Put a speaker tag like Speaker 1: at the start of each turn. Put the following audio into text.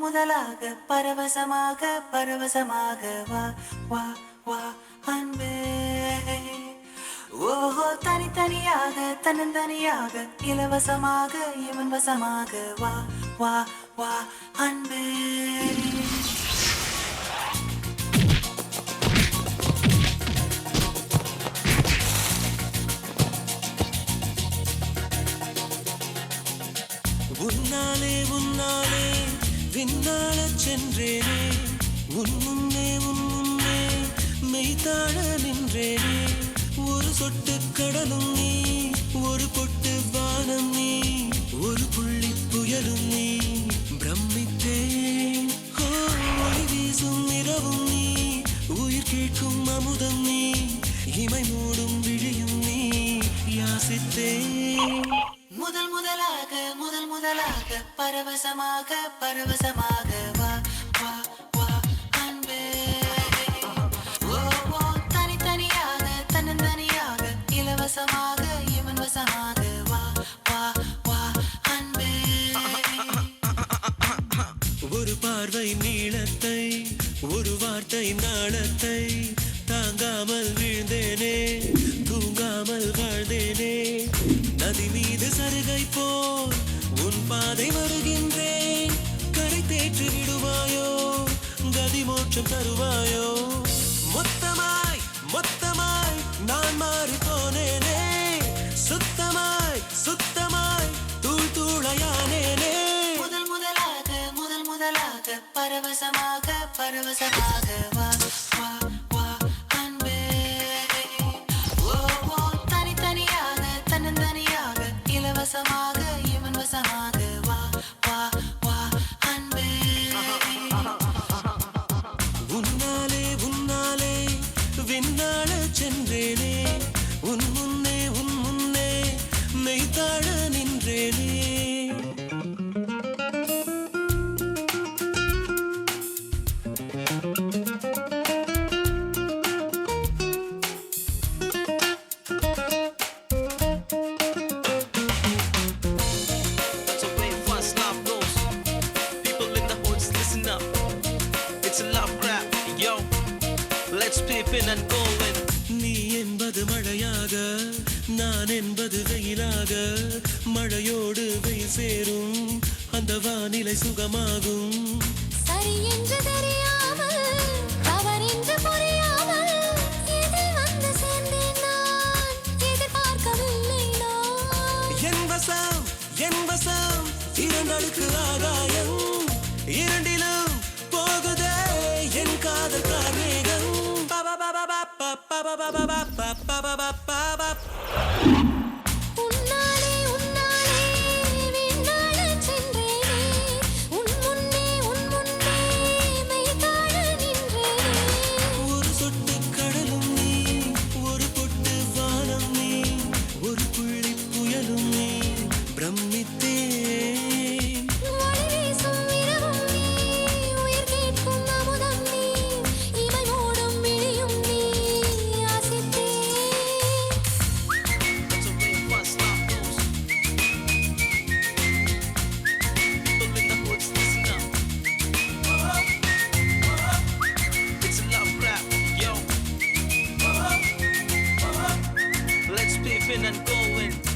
Speaker 1: முதலாக பரவசமாக வா வா வா அன்பே. ஓஹோ தனித்தனியாக தன்னந்தனியாக இலவசமாக இவன் வசமாக வா வா வா அன்பே.
Speaker 2: உன்னாலே உன்னாலே விண்ணாளச் சென்றேனே, உன் முன்னே மெய்தாழ நின்றேனே. ஒரு சொட்டு கடலும் நீ, ஒரு பொட்டு வானம் நீ, ஒரு புள்ளி புயலும் நீ. பிரமித்தேன் ஒளி வீசும் இரவும் நீ, உயிர் கேட்கும் அமுதம் நீ, இமை மூடும் விழியும் நீ. யாசித்தேன்
Speaker 1: முதலாக பரவசமாக வா வா வா அன்பே. ஓ தனித்தனியாக தன்னந்தனியாக இலவசமாக இவன் வசமாக வா வா வா அன்பே.
Speaker 2: ஒரு பார்வை நீளத்தை, ஒரு வார்த்தை நாளத்தை, தாங்காமல் வீழ்ந்தேனே, தூங்காமல் வாழ்ந்தேனே. நதி மீது சருகை போல் உன் பாதை வருகின்றேன். கரை தேற்றி விடுவாயோ, கதி மோட்சம் தருவாயோ. மொத்தமாய் மொத்தமாய் நான் மாறி போனேனே, சுத்தமாய் தூள் தூளையானேனே.
Speaker 1: முதலாக பரவசமாக வா வா வா அன்பே. ஓ தனித்தனியாக தன்னந்தனியாக இலவசமாக இவன் வசமாக வா வா வா அன்பே.
Speaker 2: உன்னாலே விண்ணாளச் சென்றேனே, உன் முன்னே மெய்தாழ நின்றேனே. நீ என்பது மழையாக, நான் என்பது வெயிலாக. மழையோடு வெயில் சேரும், அந்த வானிலை சுகமாகும்.
Speaker 3: சரி என்று தெரியாமல், தவறென்று புரியாமல், இதில் வந்து சேர்ந்தேன் நான், எதிர்பார்க்கவில்லை நான்.
Speaker 2: என் வசம் இரண்டடுக்கு ஆகாயம், இரண்டிலும் போகுதே என் காதல் கார்மேகம்.
Speaker 3: உன்னாலே விண்ணாளச் சென்றேனே, உன் முன்னே மெய்தாழ நின்றேனே.
Speaker 2: ஒரு சொட்டு கடலும் நீ, ஒரு பொட்டு வானம் நீ, ஒரு புள்ளி புயலும் நீ. பிரமித்தேன்
Speaker 3: ஒளி வீசும் இரவும் நீ, உயிர் கேட்கும் அமுதம் நீ, இமை மூடும் விழியும் நீ. யாசித்தேன்
Speaker 2: and going.